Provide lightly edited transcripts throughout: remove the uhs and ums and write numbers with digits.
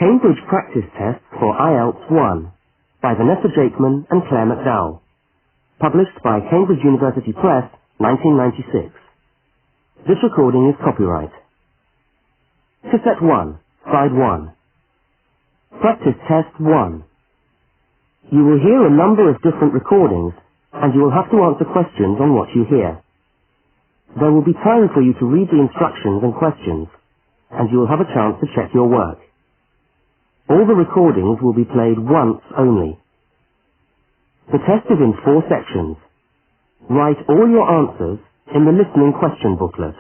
Cambridge Practice Test for IELTS 1 by Vanessa Jakeman and Claire McDowell. Published by Cambridge University Press, 1996. This recording is copyright. Cassette 1, Side 1. Practice Test 1. You will hear a number of different recordings, and you will have to answer questions on what you hear. There will be time for you to read the instructions and questions, and you will have a chance to check your work. All the recordings will be played once only. The test is in 4 sections. Write all your answers in the listening question booklet.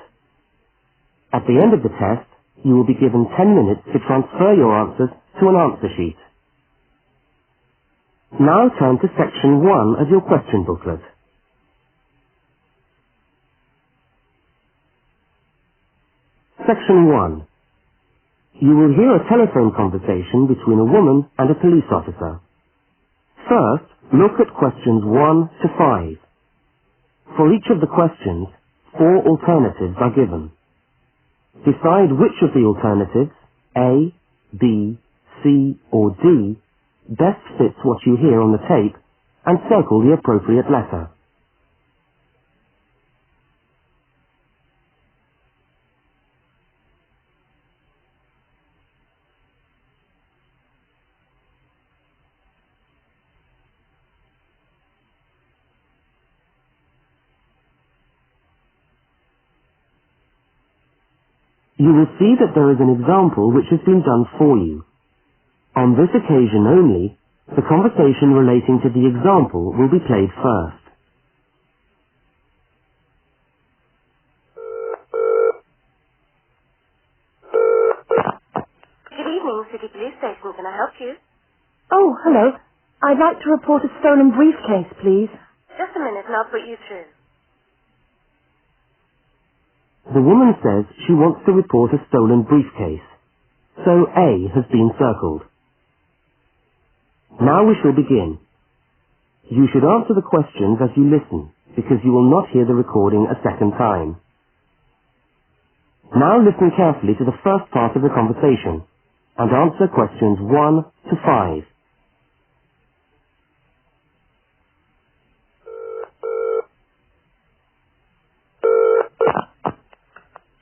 At the end of the test, you will be given 10 minutes to transfer your answers to an answer sheet. Now turn to section 1 of your question booklet. Section 1. You will hear a telephone conversation between a woman and a police officer. First, look at questions 1 to 5. For each of the questions, 4 alternatives are given. Decide which of the alternatives, A, B, C, or D, best fits what you hear on the tape, and circle the appropriate letter. You will see that there is an example which has been done for you. On this occasion only, the conversation relating to the example will be played first. Good evening, City Police Station. Can I help you? Oh, hello. I'd like to report a stolen briefcase, please. Just a minute and I'll put you through. The woman says she wants to report a stolen briefcase, so A has been circled. Now we shall begin. You should answer the questions as you listen, because you will not hear the recording a second time. Now listen carefully to the first part of the conversation, and answer questions 1 to 5.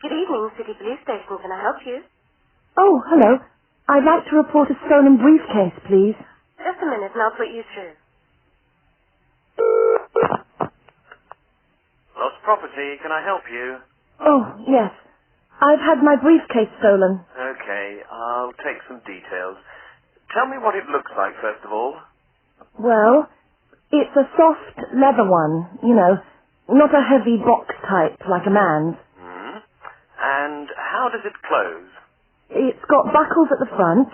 Good evening, City Police Station. Can I help you? Oh, hello. I'd like to report a stolen briefcase, please. Just a minute and I'll put you through. Lost property, can I help you? Oh, yes. I've had my briefcase stolen. Okay, I'll take some details. Tell me what it looks like, first of all. Well, it's a soft leather one, you know, not a heavy box type like a man's. And how does it close? It's got buckles at the front,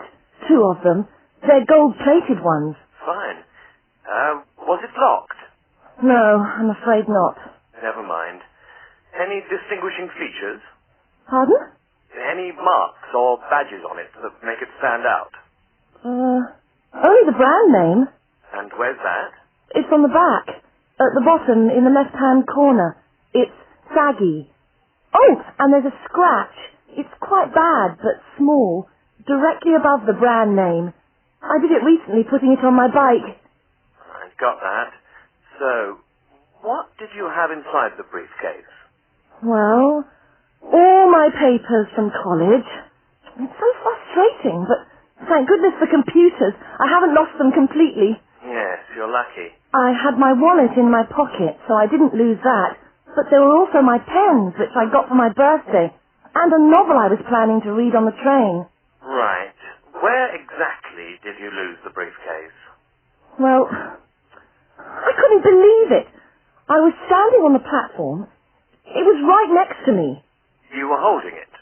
2 of them. They're gold-plated ones. Fine. Was it locked? No, I'm afraid not. Never mind. Any distinguishing features? Pardon? Any marks or badges on it that make it stand out? Only the brand name. And where's that? It's on the back, at the bottom in the left-hand corner. It's saggy. Oh, and there's a scratch. It's quite bad, but small, directly above the brand name. I did it recently, putting it on my bike. I got that. So, what did you have inside the briefcase? Well, all my papers from college. It's so frustrating, but thank goodness for computers. I haven't lost them completely. Yes, you're lucky. I had my wallet in my pocket, so I didn't lose that. But there were also my pens, which I got for my birthday, and a novel I was planning to read on the train. Right. Where exactly did you lose the briefcase? Well, I couldn't believe it. I was standing on the platform. It was right next to me. You were holding it?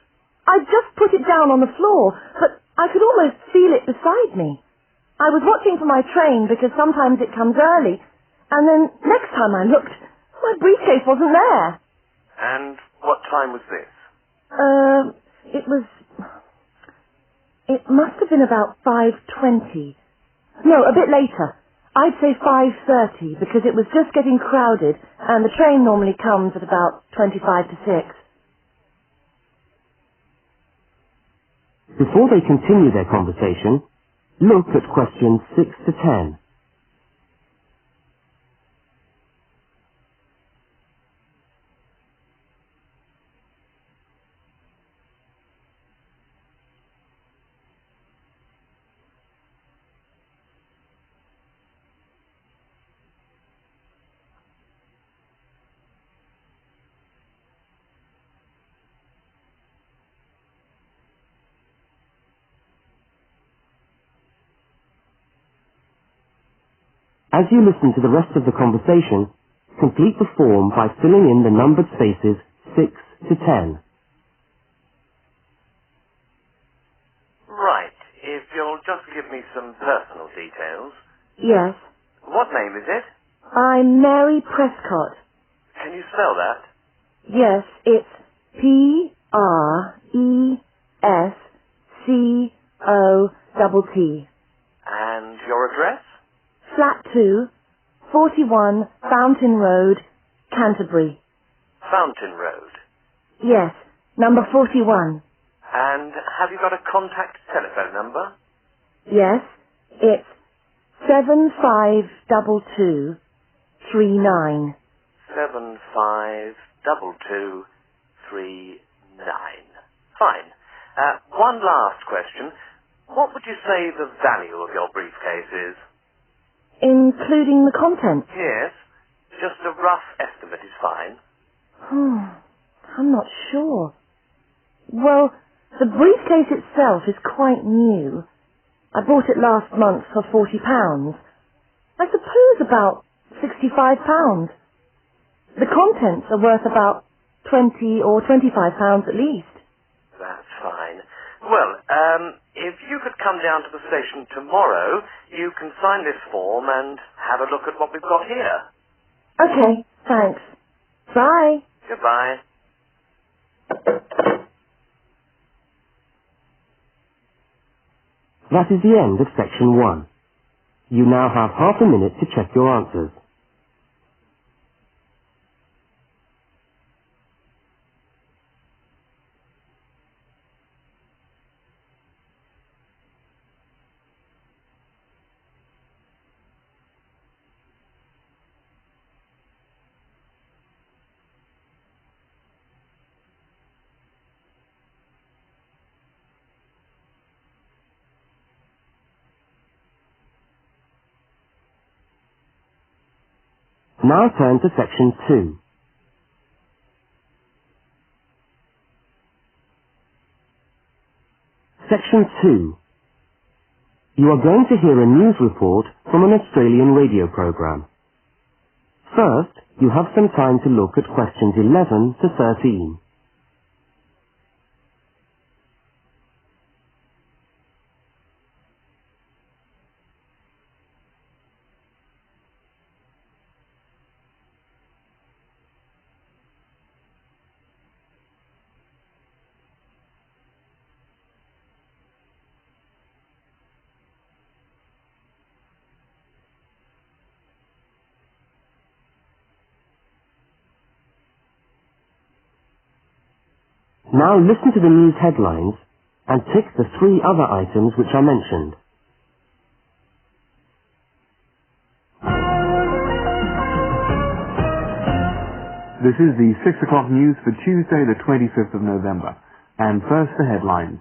I just put it down on the floor, but I could almost feel it beside me. I was watching for my train because sometimes it comes early, and then next time I looked, my briefcase wasn't there. And what time was this? It must have been about 5:20. No, a bit later. I'd say 5:30 because it was just getting crowded and the train normally comes at about 25 to 6. Before they continue their conversation, look at questions 6 to 10. As you listen to the rest of the conversation, complete the form by filling in the numbered spaces 6 to 10. Right. If you'll just give me some personal details. Yes. What name is it? I'm Mary Prescott. Can you spell that? Yes, it's Prescott. And your address? Flat 2, 41 Fountain Road, Canterbury. Fountain Road. Yes, number 41. And have you got a contact telephone number? Yes, it's 752239. 752239. Fine. One last question. What would you say the value of your briefcase is? Including the contents? Yes. Just a rough estimate is fine. I'm not sure. Well, the briefcase itself is quite new. I bought it last month for £40. I suppose about £65. The contents are worth about £20 or £25 at least. That's fine. Well, if you could come down to the station tomorrow, you can sign this form and have a look at what we've got here. Okay, thanks. Bye. Goodbye. That is the end of section 1. You now have half a minute to check your answers. Now turn to section 2. Section 2. You are going to hear a news report from an Australian radio program. First, you have some time to look at questions 11 to 13. Now listen to the news headlines and tick the 3 other items which are mentioned. This is the 6 o'clock news for Tuesday the 25th of November. And first the headlines.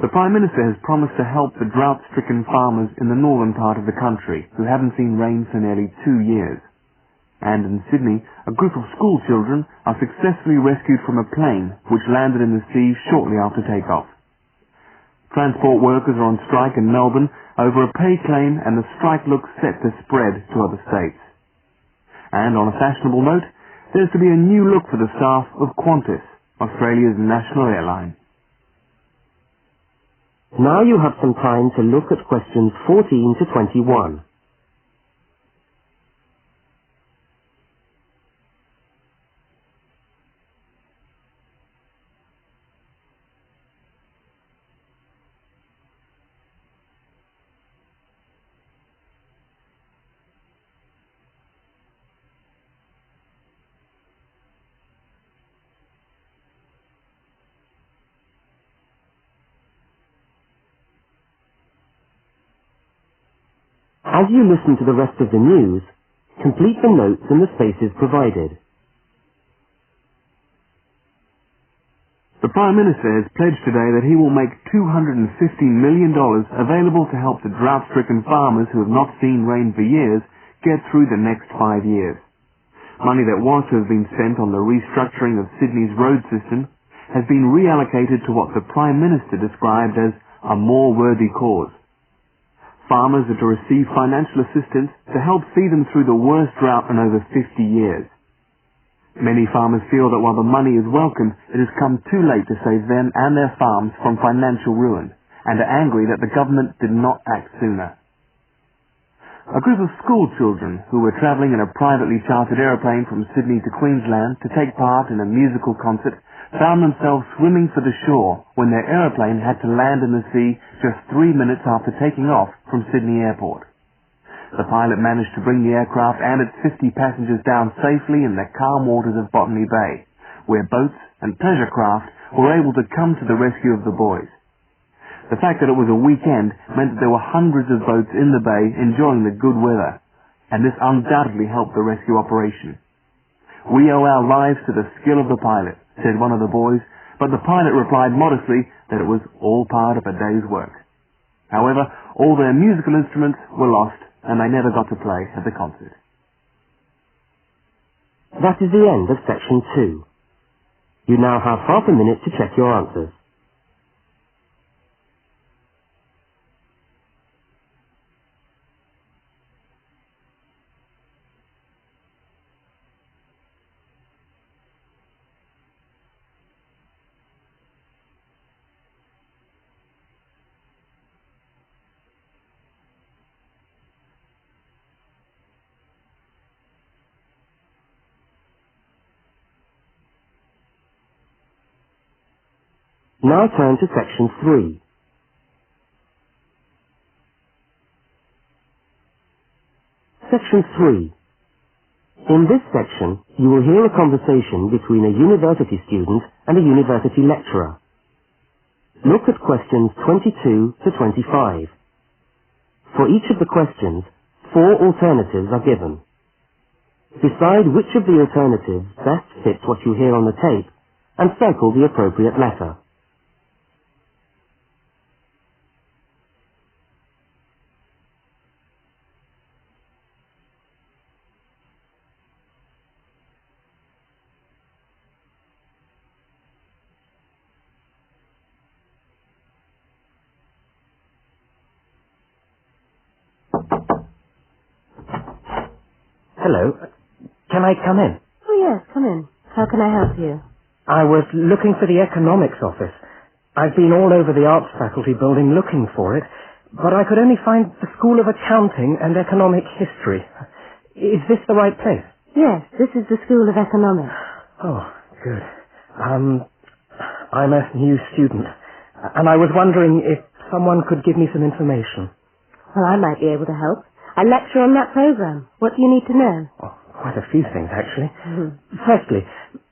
The Prime Minister has promised to help the drought-stricken farmers in the northern part of the country who haven't seen rain for nearly 2 years. And in Sydney, a group of school children are successfully rescued from a plane which landed in the sea shortly after takeoff. Transport workers are on strike in Melbourne over a pay claim, and the strike looks set to spread to other states. And on a fashionable note, there's to be a new look for the staff of Qantas, Australia's national airline. Now you have some time to look at questions 14 to 21. As you listen to the rest of the news, complete the notes in the spaces provided. The Prime Minister has pledged today that he will make $250 million available to help the drought-stricken farmers who have not seen rain for years get through the next 5 years. Money that was to have been spent on the restructuring of Sydney's road system has been reallocated to what the Prime Minister described as a more worthy cause. Farmers are to receive financial assistance to help see them through the worst drought in over 50 years. Many farmers feel that while the money is welcome, it has come too late to save them and their farms from financial ruin, and are angry that the government did not act sooner. A group of school children who were travelling in a privately chartered aeroplane from Sydney to Queensland to take part in a musical concert found themselves swimming for the shore when their aeroplane had to land in the sea just 3 minutes after taking off from Sydney Airport. The pilot managed to bring the aircraft and its 50 passengers down safely in the calm waters of Botany Bay, where boats and pleasure craft were able to come to the rescue of the boys. The fact that it was a weekend meant that there were hundreds of boats in the bay enjoying the good weather, and this undoubtedly helped the rescue operation. "We owe our lives to the skill of the pilot," said one of the boys, but the pilot replied modestly that it was all part of a day's work. However, all their musical instruments were lost, and they never got to play at the concert. That is the end of section 2. You now have half a minute to check your answers. Now turn to section 3. Section 3. In this section, you will hear a conversation between a university student and a university lecturer. Look at questions 22 to 25. For each of the questions, 4 alternatives are given. Decide which of the alternatives best fits what you hear on the tape and circle the appropriate letter. Hello. Can I come in? Oh, yes, come in. How can I help you? I was looking for the economics office. I've been all over the arts faculty building looking for it, but I could only find the School of Accounting and Economic History. Is this the right place? Yes, this is the School of Economics. Oh, good. I'm a new student, and I was wondering if someone could give me some information. Well, I might be able to help. I lecture on that program. What do you need to know? Oh, quite a few things, actually. Firstly,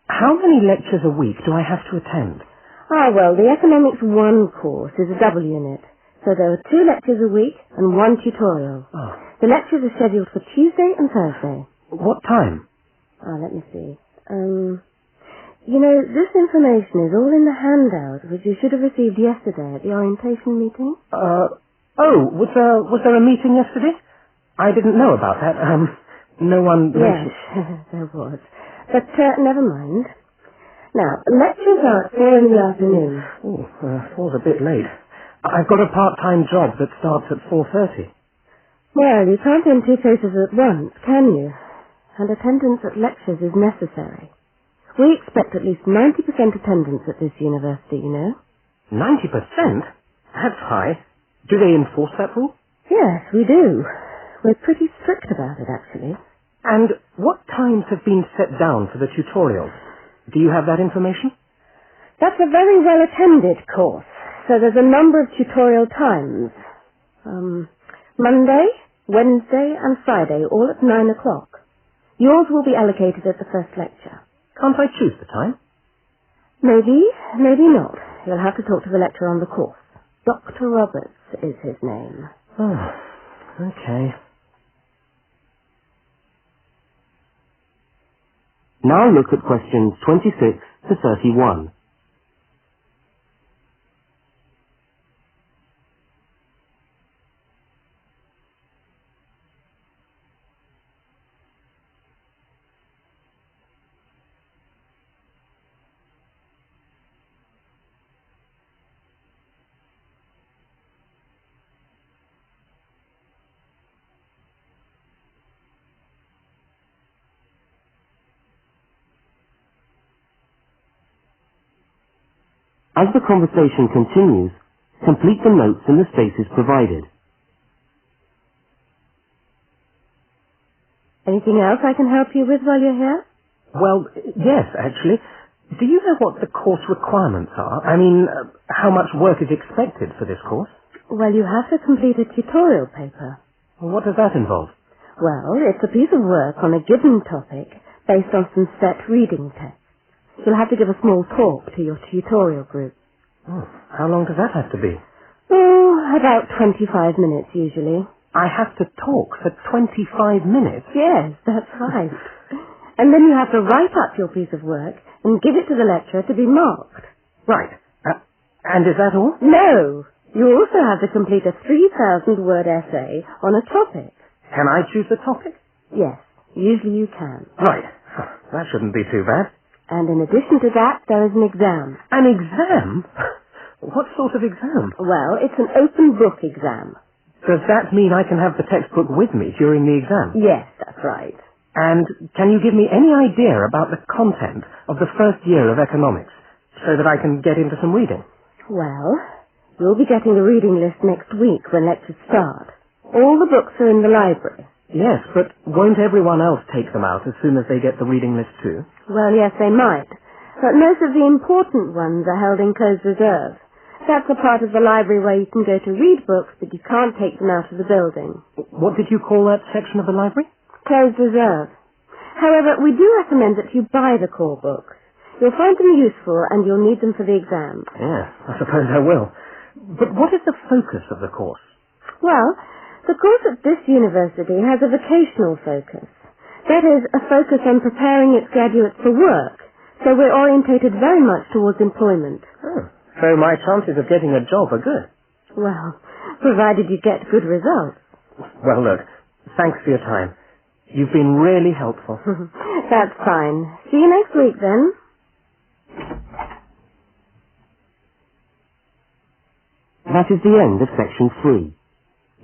how many lectures a week do I have to attend? Well, the Economics 1 course is a double unit. So there are 2 lectures a week and 1 tutorial. Oh. The lectures are scheduled for Tuesday and Thursday. What time? Let me see. This information is all in the handout, which you should have received yesterday at the orientation meeting. Was there a meeting yesterday? I didn't know about that. No one mentioned... Yes, there was. But never mind. Now, lectures are at 4 in the afternoon. Oh, 4's a bit late. I've got a part-time job that starts at 4:30. Well, you can't be in 2 places at once, can you? And attendance at lectures is necessary. We expect at least 90% attendance at this university, you know. 90%? That's high. Do they enforce that rule? Yes, we do. We're pretty strict about it, actually. And what times have been set down for the tutorials? Do you have that information? That's a very well-attended course, so there's a number of tutorial times. Monday, Wednesday, and Friday, all at 9 o'clock. Yours will be allocated at the first lecture. Can't I choose the time? Maybe, maybe not. You'll have to talk to the lecturer on the course. Dr. Roberts is his name. Oh, okay. Now look at questions 26 to 31. As the conversation continues, complete the notes in the spaces provided. Anything else I can help you with while you're here? Well, yes, actually. Do you know what the course requirements are? I mean, how much work is expected for this course? Well, you have to complete a tutorial paper. What does that involve? Well, it's a piece of work on a given topic based on some set reading tests. You'll have to give a small talk to your tutorial group. Oh, how long does that have to be? Oh, about 25 minutes usually. I have to talk for 25 minutes? Yes, that's right. And then you have to write up your piece of work and give it to the lecturer to be marked. Right. And is that all? No! You also have to complete a 3,000-word essay on a topic. Can I choose the topic? Yes, usually you can. Right. That shouldn't be too bad. And in addition to that, there is an exam. An exam? What sort of exam? Well, it's an open book exam. Does that mean I can have the textbook with me during the exam? Yes, that's right. And can you give me any idea about the content of the first year of economics, so that I can get into some reading? Well, you'll be getting the reading list next week when lectures start. All the books are in the library. Yes, but won't everyone else take them out as soon as they get the reading list too? Well, yes, they might. But most of the important ones are held in closed reserve. That's the part of the library where you can go to read books, but you can't take them out of the building. What did you call that section of the library? Closed reserve. However, we do recommend that you buy the core books. You'll find them useful and you'll need them for the exam. Yeah, I suppose I will. But what is the focus of the course? Well, the course at this university has a vocational focus. That is, a focus on preparing its graduates for work. So we're orientated very much towards employment. Oh, so my chances of getting a job are good. Well, provided you get good results. Well, look, thanks for your time. You've been really helpful. That's fine. See you next week, then. That is the end of section 3.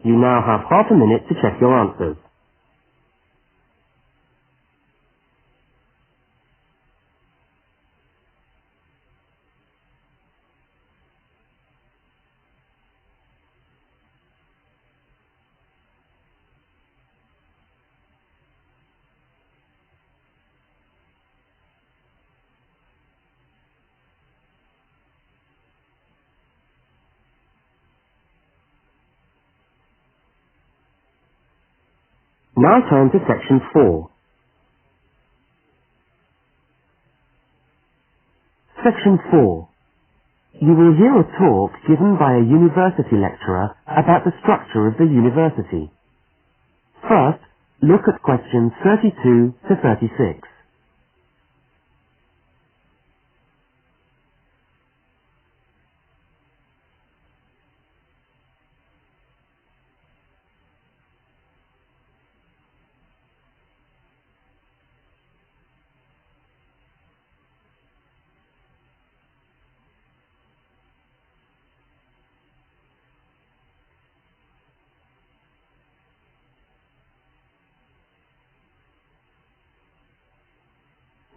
You now have half a minute to check your answers. Now turn to section 4. Section 4. You will hear a talk given by a university lecturer about the structure of the university. First, look at questions 32 to 36.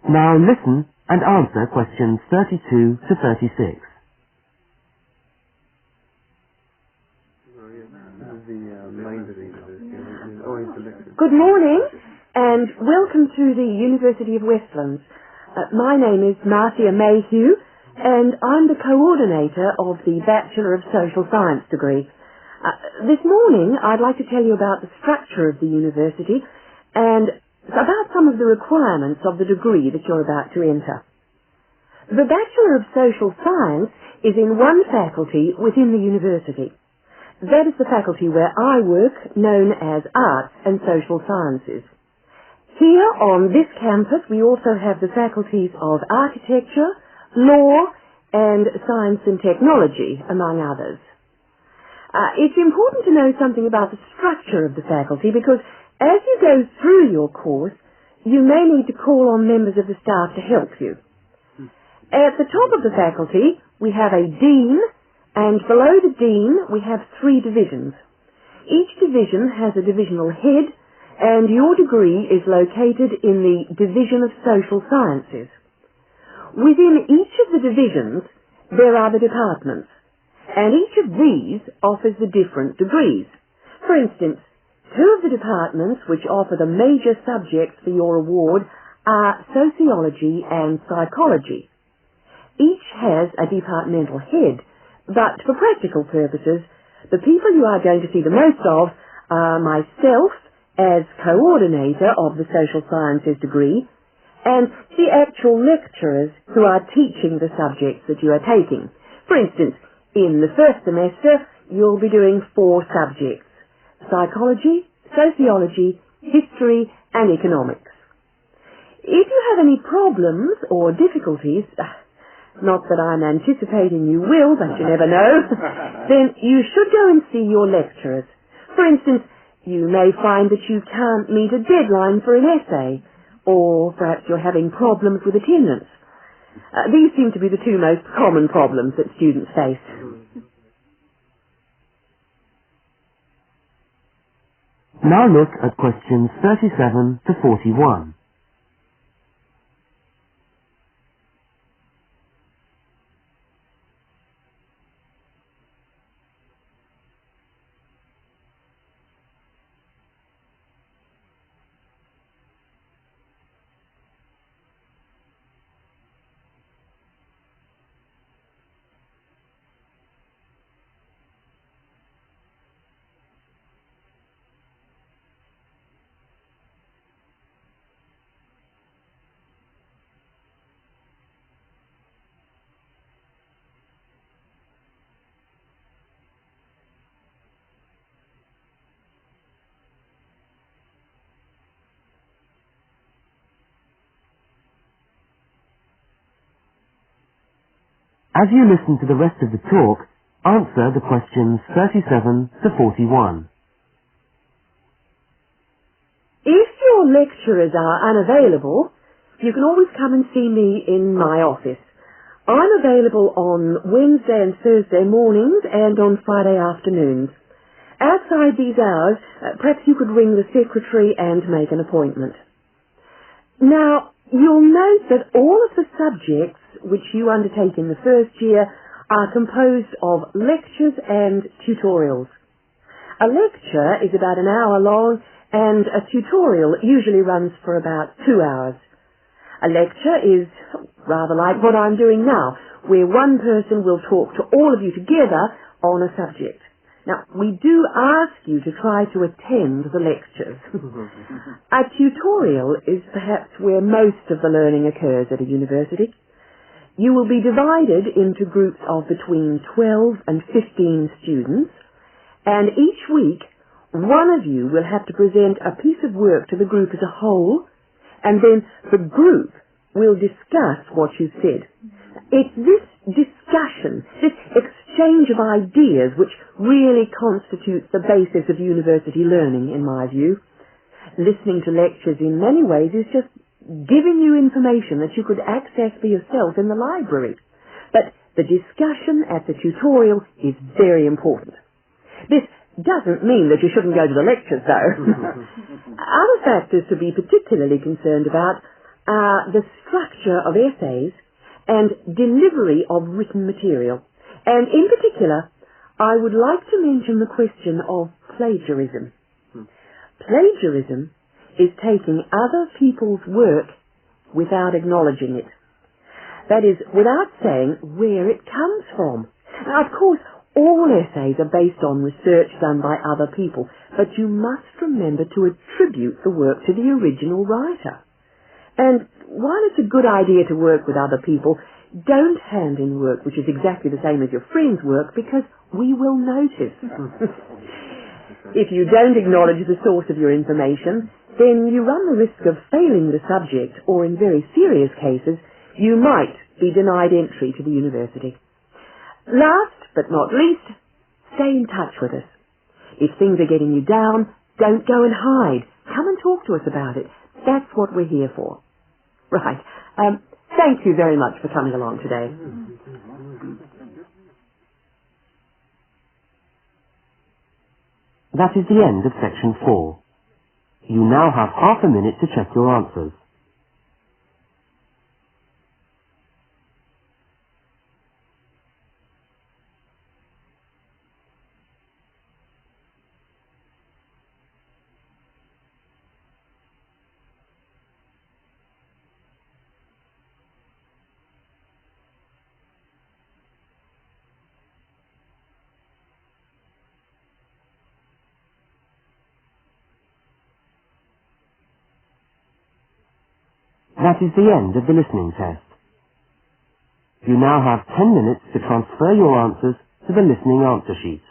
Now listen and answer questions 32 to 36. Good morning and welcome to the University of Westlands. My name is Marcia Mayhew and I'm the coordinator of the Bachelor of Social Science degree. This morning I'd like to tell you about the structure of the university and about some of the requirements of the degree that you're about to enter. The Bachelor of Social Science is in one faculty within the university. That is the faculty where I work, known as Arts and Social Sciences. Here on this campus we also have the faculties of architecture, law and science and technology, among others. It's important to know something about the structure of the faculty because as you go through your course, you may need to call on members of the staff to help you. At the top of the faculty, we have a dean, and below the dean, we have 3 divisions. Each division has a divisional head, and your degree is located in the Division of Social Sciences. Within each of the divisions, there are the departments, and each of these offers the different degrees. For instance, 2 of the departments which offer the major subjects for your award are sociology and psychology. Each has a departmental head, but for practical purposes, the people you are going to see the most of are myself as coordinator of the social sciences degree and the actual lecturers who are teaching the subjects that you are taking. For instance, in the first semester, you'll be doing 4 subjects: psychology, sociology, history, and economics. If you have any problems or difficulties, not that I'm anticipating you will, but you never know, then you should go and see your lecturers. For instance, you may find that you can't meet a deadline for an essay, or perhaps you're having problems with attendance. These seem to be the 2 most common problems that students face. Now look at questions 37 to 41. As you listen to the rest of the talk, answer the questions 37 to 41. If your lecturers are unavailable, you can always come and see me in my office. I'm available on Wednesday and Thursday mornings and on Friday afternoons. Outside these hours, perhaps you could ring the secretary and make an appointment. Now, you'll note that all of the subjects which you undertake in the first year are composed of lectures and tutorials. A lecture is about an hour long and a tutorial usually runs for about 2 hours. A lecture is rather like what I'm doing now, where one person will talk to all of you together on a subject. Now, we do ask you to try to attend the lectures. A tutorial is perhaps where most of the learning occurs at a university. You will be divided into groups of between 12 and 15 students, and each week one of you will have to present a piece of work to the group as a whole, and then the group will discuss what you said. It's this discussion, this exchange of ideas which really constitutes the basis of university learning, in my view. Listening to lectures in many ways is just giving you information that you could access for yourself in the library. But the discussion at the tutorial is very important. This doesn't mean that you shouldn't go to the lectures, though. Other factors to be particularly concerned about are the structure of essays and delivery of written material. And in particular, I would like to mention the question of plagiarism. Plagiarism is taking other people's work without acknowledging it. That is, without saying where it comes from. Now, of course, all essays are based on research done by other people, but you must remember to attribute the work to the original writer. And while it's a good idea to work with other people, don't hand in work which is exactly the same as your friend's work, because we will notice. If you don't acknowledge the source of your information, then you run the risk of failing the subject, or in very serious cases, you might be denied entry to the university. Last but not least, stay in touch with us. If things are getting you down, don't go and hide. Come and talk to us about it. That's what we're here for. Right. Thank you very much for coming along today. That is the end of section 4. You now have half a minute to check your answers. That is the end of the listening test. You now have 10 minutes to transfer your answers to the listening answer sheet.